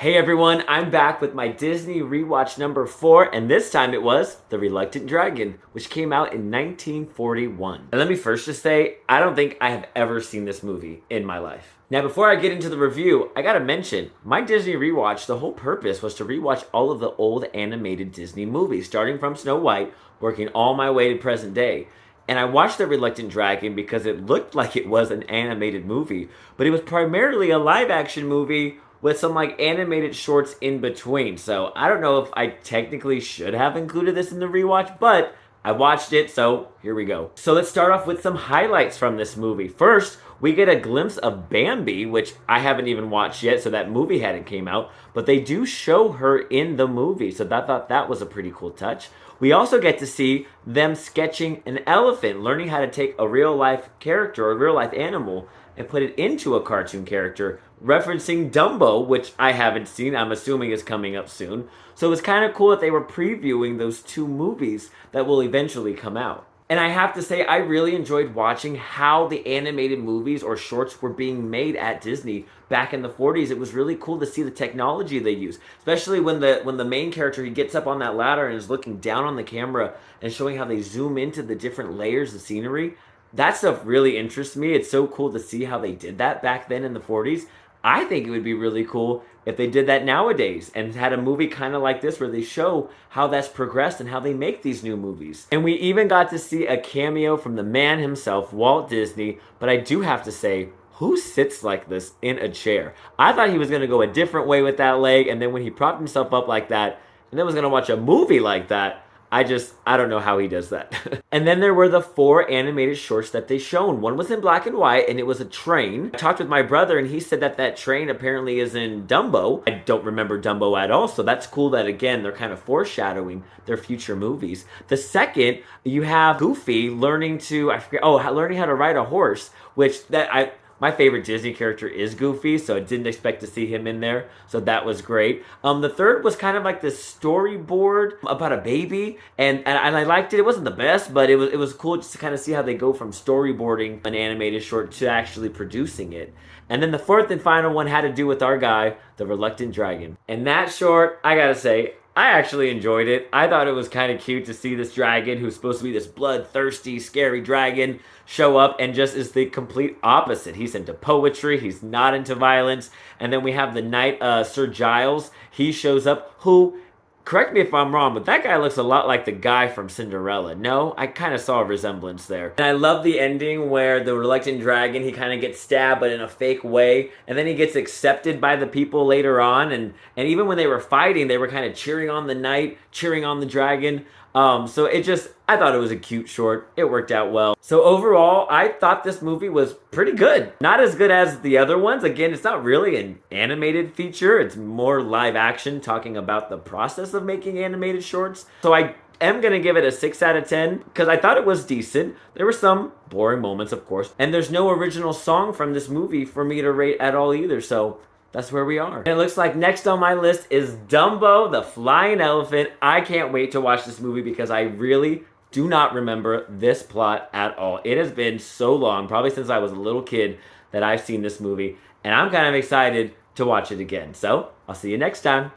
Hey everyone, I'm back with my Disney rewatch number 4, and this time it was The Reluctant Dragon, which came out in 1941. And let me first just say, I don't think I have ever seen this movie in my life. Now, before I get into the review, I gotta mention, my Disney rewatch, the whole purpose was to rewatch all of the old animated Disney movies, starting from Snow White, working all my way to present day. And I watched The Reluctant Dragon because it looked like it was an animated movie, but it was primarily a live action movie with some like animated shorts in between. So I don't know if I technically should have included this in the rewatch, but I watched it, so here we go. So let's start off with some highlights from this movie. First, we get a glimpse of Bambi, which I haven't even watched yet, so that movie hadn't came out, but they do show her in the movie, so I thought that was a pretty cool touch. We also get to see them sketching an elephant, learning how to take a real life character or a real life animal and put it into a cartoon character, referencing Dumbo, which I haven't seen. I'm assuming is coming up soon. So it was kind of cool that they were previewing those two movies that will eventually come out. And I have to say, I really enjoyed watching how the animated movies or shorts were being made at Disney back in the 40s. It was really cool to see the technology they use, especially when the main character, he gets up on that ladder and is looking down on the camera and showing how they zoom into the different layers of scenery. That stuff really interests me. It's so cool to see how they did that back then in the 40s. I think it would be really cool if they did that nowadays and had a movie kind of like this where they show how that's progressed and how they make these new movies. And we even got to see a cameo from the man himself, Walt Disney, but I do have to say, who sits like this in a chair? I thought he was going to go a different way with that leg, and then when he propped himself up like that and then was going to watch a movie like that, I don't know how he does that. And then there were the 4 animated shorts that they shown. One was in black and white, and it was a train. I talked with my brother, and he said that that train apparently is in Dumbo. I don't remember Dumbo at all, so that's cool that, again, they're kind of foreshadowing their future movies. The second, you have Goofy learning learning how to ride a horse, my favorite Disney character is Goofy, so I didn't expect to see him in there, so that was great. The third was kind of like this storyboard about a baby, and I liked it. It wasn't the best, but it was cool just to kind of see how they go from storyboarding an animated short to actually producing it. And then the fourth and final one had to do with our guy, the Reluctant Dragon. And that short, I gotta say, I actually enjoyed it. I thought it was kind of cute to see this dragon, who's supposed to be this bloodthirsty, scary dragon, show up and just is the complete opposite. He's into poetry, he's not into violence. And then we have the knight, Sir Giles. He shows up, who, correct me if I'm wrong, but that guy looks a lot like the guy from Cinderella. No, I kind of saw a resemblance there. And I love the ending where the Reluctant Dragon, he kind of gets stabbed, but in a fake way. And then he gets accepted by the people later on. And even when they were fighting, they were kind of cheering on the knight, cheering on the dragon. I thought it was a cute short. It worked out well. So overall, I thought this movie was pretty good. Not as good as the other ones. Again, it's not really an animated feature. It's more live action, talking about the process of making animated shorts. So I am going to give it a 6 out of 10 because I thought it was decent. There were some boring moments, of course. And there's no original song from this movie for me to rate at all either. So that's where we are. And it looks like next on my list is Dumbo, the Flying Elephant. I can't wait to watch this movie because I really do not remember this plot at all. It has been so long, probably since I was a little kid, that I've seen this movie. And I'm kind of excited to watch it again. So I'll see you next time.